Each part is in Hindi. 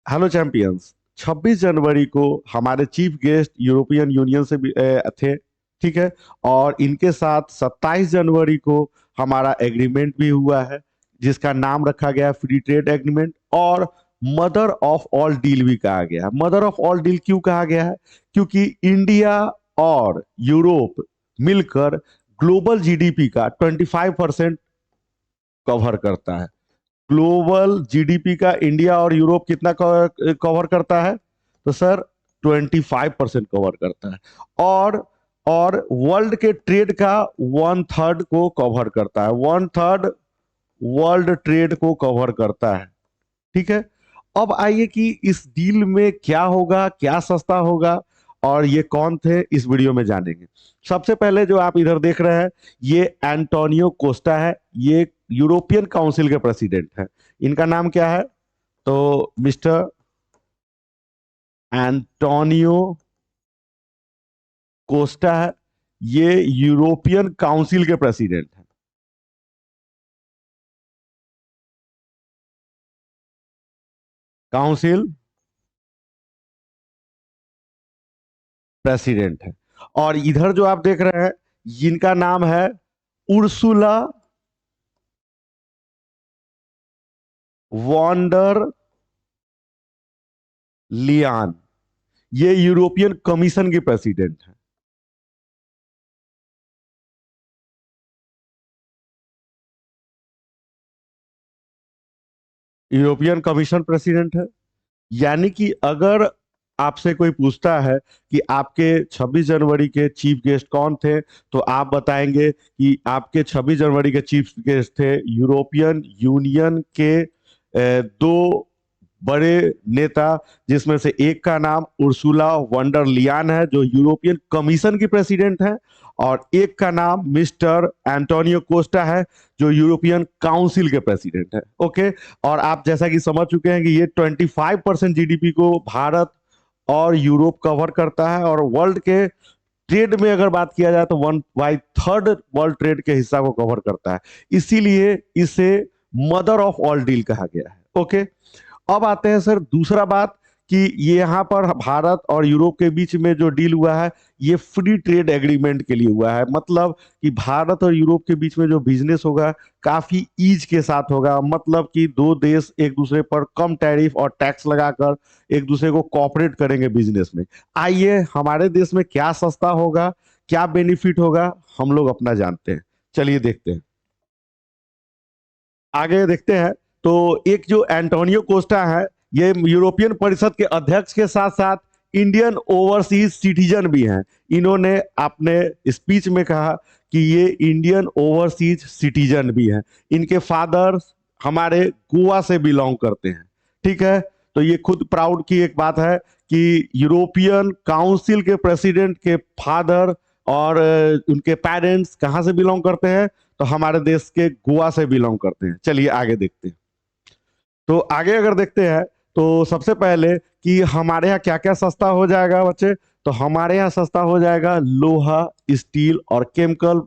Hello champions. 26 जनवरी को हमारे चीफ गेस्ट यूरोपियन यूनियन से भी थे। ठीक है। और इनके साथ 27 जनवरी को हमारा एग्रीमेंट भी हुआ है, जिसका नाम रखा गया है फ्री ट्रेड एग्रीमेंट। और मदर ऑफ ऑल डील भी कहा गया है। मदर ऑफ ऑल डील क्यों कहा गया है? क्योंकि इंडिया और यूरोप मिलकर ग्लोबल जीडीपी का 25% कवर करता है। ग्लोबल जीडीपी का इंडिया और यूरोप कितना कवर करता है? तो सर 25% कवर करता है। और और वर्ल्ड के ट्रेड का 1/3 को कवर करता है। 1/3 वर्ल्ड ट्रेड को कवर करता है। ठीक है। अब आइए कि इस डील में क्या होगा, क्या सस्ता होगा और ये कौन थे, इस वीडियो में जानेंगे। सबसे पहले जो आप इधर देख रहे हैं, ये एंटोनियो कोस्टा है। ये यूरोपियन काउंसिल के प्रेसिडेंट है। इनका नाम क्या है? तो मिस्टर एंटोनियो कोस्टा है। ये यूरोपियन काउंसिल के प्रेसिडेंट है। काउंसिल प्रेसिडेंट है। और इधर जो आप देख रहे हैं, जिनका नाम है उर्सुला वॉन्डर लियान। ये यूरोपियन कमीशन की प्रेसिडेंट है। यूरोपियन कमीशन प्रेसिडेंट है। यानी कि अगर आपसे कोई पूछता है कि आपके 26 जनवरी के चीफ गेस्ट कौन थे, तो आप बताएंगे कि आपके 26 जनवरी के चीफ गेस्ट थे यूरोपियन यूनियन के दो बड़े नेता, जिसमें से एक का नाम उर्सुला वंडर लियान है, जो यूरोपियन कमीशन की प्रेसिडेंट है। और एक का नाम मिस्टर एंटोनियो कोस्टा है, जो यूरोपियन काउंसिल के प्रेसिडेंट है। ओके। और आप जैसा कि समझ चुके हैं कि ये 25% जीडीपी को भारत और यूरोप कवर करता है। और वर्ल्ड के ट्रेड में अगर बात किया जाए तो 1/3 वर्ल्ड ट्रेड के हिस्सा को कवर करता है। इसीलिए इसे मदर ऑफ ऑल डील कहा गया है। ओके। अब आते हैं सर दूसरा बात, कि ये यहाँ पर भारत और यूरोप के बीच में जो डील हुआ है, ये फ्री ट्रेड एग्रीमेंट के लिए हुआ है। मतलब कि भारत और यूरोप के बीच में जो बिजनेस होगा, काफी ईज के साथ होगा। मतलब कि दो देश एक दूसरे पर कम टैरिफ और टैक्स लगाकर एक दूसरे को कॉपरेट करेंगे बिजनेस में। आइए, हमारे देश में क्या सस्ता होगा, क्या बेनिफिट होगा, हम लोग अपना जानते हैं। चलिए देखते हैं, आगे देखते हैं। तो एक जो एंटोनियो कोस्टा है, ये यूरोपियन परिषद के अध्यक्ष के साथ साथ इंडियन ओवरसीज सिटीजन भी हैं। इन्होंने अपने स्पीच में कहा कि ये इंडियन ओवरसीज सिटीजन भी हैं। इनके फादर हमारे गोवा से बिलोंग करते हैं। ठीक है। तो ये खुद प्राउड की एक बात है कि यूरोपियन काउंसिल के प्रेसिडेंट के फादर और उनके पेरेंट्स कहाँ से बिलोंग करते हैं? तो हमारे देश के गोवा से बिलोंग करते हैं। चलिए आगे देखते हैं। तो आगे अगर देखते हैं, तो सबसे पहले कि हमारे यहाँ क्या क्या सस्ता हो जाएगा बच्चे। तो हमारे यहाँ सस्ता हो जाएगा लोहा, स्टील और केमिकल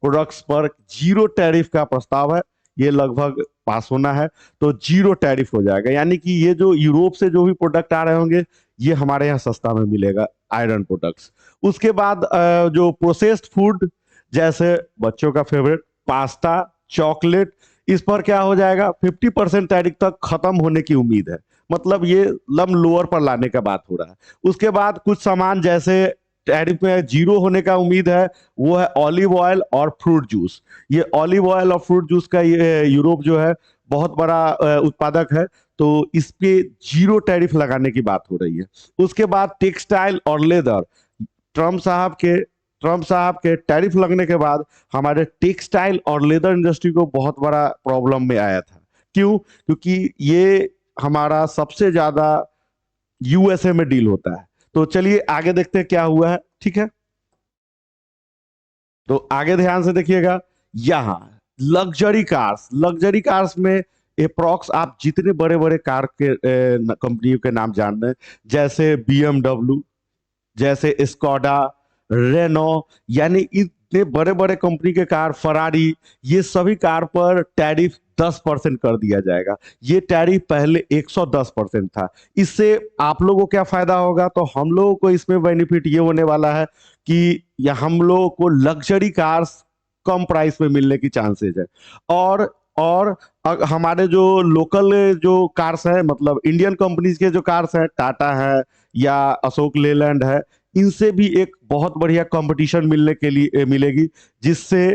प्रोडक्ट्स पर जीरो टैरिफ का प्रस्ताव है। ये लगभग पास होना है। तो जीरो टैरिफ हो जाएगा, यानी कि ये जो यूरोप से जो भी प्रोडक्ट आ रहे होंगे, ये हमारे यहाँ सस्ता में मिलेगा, आयरन प्रोडक्ट्स। उसके बाद जो प्रोसेस्ड फूड, जैसे बच्चों का फेवरेट पास्ता, चॉकलेट, इस पर क्या हो जाएगा, 50% तारीख तक खत्म होने की उम्मीद है। मतलब ये लम लोअर पर लाने का बात हो रहा है। उसके बाद कुछ सामान जैसे टैरिफ में जीरो होने का उम्मीद है, वो है ऑलिव ऑयल और फ्रूट जूस। ये ऑलिव ऑयल और फ्रूट जूस का ये यूरोप जो है बहुत बड़ा उत्पादक है। तो इस पे जीरो टैरिफ लगाने की बात हो रही है। उसके बाद टेक्सटाइल और लेदर, ट्रम्प साहब के ट्रम्प साहब के टैरिफ लगने के बाद हमारे टेक्सटाइल और लेदर इंडस्ट्री को बहुत बड़ा प्रॉब्लम में आया था। क्यों? क्योंकि ये हमारा सबसे ज्यादा यूएसए में डील होता है। तो चलिए आगे देखते हैं क्या हुआ है। ठीक है। तो आगे ध्यान से देखिएगा। यहाँ लग्जरी कार्स में अप्रॉक्स आप जितने बड़े बड़े कार के कंपनियों के नाम जान रहे हैं, जैसे बीएमडब्ल्यू, जैसे स्कोडा, रेनो, यानी इस जितने बड़े बड़े कंपनी के कार, फरारी, ये सभी कार पर टैरिफ 10% कर दिया जाएगा। ये टैरिफ पहले 110% था। इससे आप लोगों को क्या फायदा होगा? तो हम लोगों को इसमें बेनिफिट ये होने वाला है कि या हम लोगों को लग्जरी कार्स कम प्राइस में मिलने की चांसेस है। और हमारे जो लोकल जो कार्स है, मतलब इंडियन कंपनीज के जो कार्स हैं, टाटा है या अशोक लेलैंड है, इनसे भी एक बहुत बढ़िया कंपटीशन मिलने के लिए मिलेगी, जिससे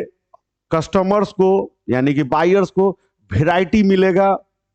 कस्टमर्स को यानी कि बायर्स को वेराइटी मिलेगा,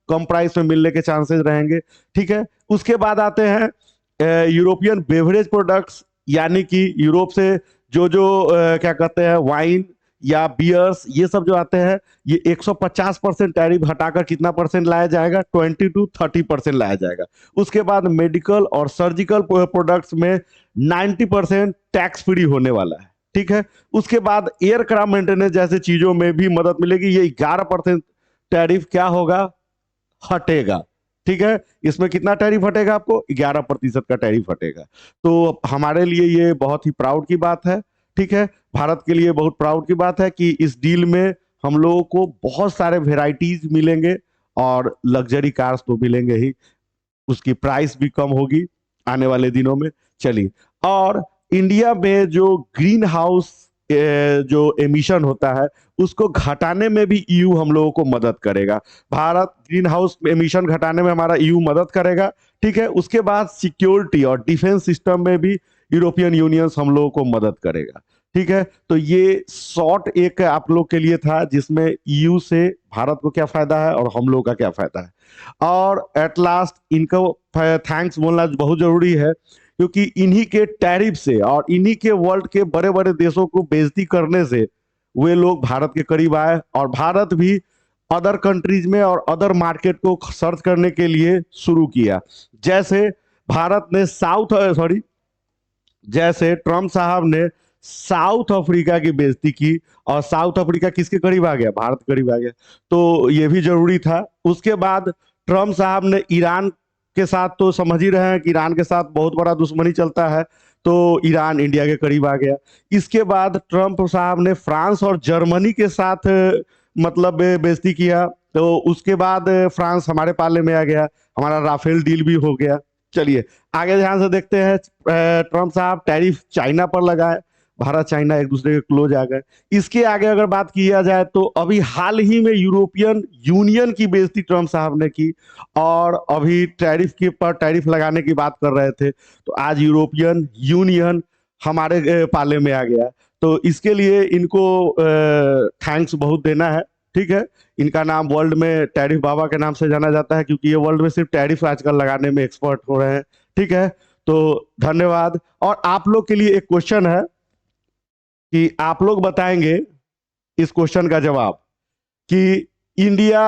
कम प्राइस में मिलने के चांसेस रहेंगे। ठीक है, उसके बाद आते हैं यूरोपियन बेवरेज प्रोडक्ट्स, यानी कि यूरोप से जो जो क्या कहते हैं, वाइन या बियर्स, ये सब जो आते हैं, ये 150% टैरिफ हटाकर कितना परसेंट लाया जाएगा? 20 to 30% लाया जाएगा। उसके बाद मेडिकल और सर्जिकल प्रोडक्ट्स में 90% टैक्स फ्री होने वाला है। ठीक है, उसके बाद एयरक्राफ्ट मेंटेनेंस जैसे चीजों में भी मदद मिलेगी। ये 11% टैरिफ क्या होगा? हटेगा। ठीक है, इसमें कितना टैरिफ हटेगा? आपको 11% का टैरिफ हटेगा। तो हमारे लिए ये बहुत ही प्राउड की बात है। ठीक है, भारत के लिए बहुत प्राउड की बात है कि इस डील में हम लोगों को बहुत सारे वेराइटीज मिलेंगे और लग्जरी कार्स तो मिलेंगे ही, उसकी प्राइस भी कम होगी आने वाले दिनों में। चलिए, और इंडिया में जो ग्रीन हाउस जो एमिशन होता है, उसको घटाने में भी ईयू हम लोगों को मदद करेगा। भारत ग्रीन हाउस एमिशन घटाने में हमारा ईयू मदद करेगा। ठीक है, उसके बाद सिक्योरिटी और डिफेंस सिस्टम में भी यूरोपियन यूनियन हम लोगों को मदद करेगा। ठीक है, तो ये शॉर्ट एक आप लोग के लिए था, जिसमें ईयू से भारत को क्या फायदा है और हम लोग का क्या फायदा है। और एट लास्ट इनको थैंक्स बोलना बहुत जरूरी है, क्योंकि इन्हीं के टैरिफ से और इन्हीं के वर्ल्ड के बड़े बड़े देशों को बेइज्जती करने से वे लोग भारत के करीब आए, और भारत भी अदर कंट्रीज में और अदर मार्केट को सर्च करने के लिए शुरू किया। जैसे भारत ने जैसे ट्रम्प साहब ने साउथ अफ्रीका की बेइज्जती की, और साउथ अफ्रीका किसके करीब आ गया? भारत के करीब आ गया। तो ये भी जरूरी था। उसके बाद ट्रम्प साहब ने ईरान के साथ, तो समझ ही रहे हैं कि ईरान के साथ बहुत बड़ा दुश्मनी चलता है, तो ईरान इंडिया के करीब आ गया। इसके बाद ट्रम्प साहब ने फ्रांस और जर्मनी के साथ मतलब बेइज्जती किया, तो उसके बाद फ्रांस हमारे पाले में आ गया, हमारा राफेल डील भी हो गया। चलिए आगे ध्यान से देखते हैं। ट्रम्प साहब टैरिफ चाइना पर लगाए, भारत चाइना एक दूसरे के क्लोज आ गए। इसके आगे अगर बात किया जाए तो अभी हाल ही में यूरोपियन यूनियन की बेइज्जती ट्रम्प साहब ने की, और अभी टैरिफ के पर टैरिफ लगाने की बात कर रहे थे, तो आज यूरोपियन यूनियन हमारे पाले में आ गया। तो इसके लिए इनको थैंक्स बहुत देना है। ठीक है, इनका नाम वर्ल्ड में टैरिफ बाबा के नाम से जाना जाता है, क्योंकि ये वर्ल्ड में सिर्फ टैरिफ आजकल लगाने में एक्सपर्ट हो रहे हैं। ठीक है, तो धन्यवाद। और आप लोग के लिए एक क्वेश्चन है कि आप लोग बताएंगे इस क्वेश्चन का जवाब कि India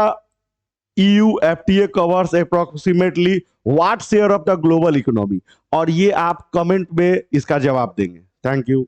EU FTA covers approximately what share of the global economy, और ये आप कमेंट में इसका जवाब देंगे। Thank you.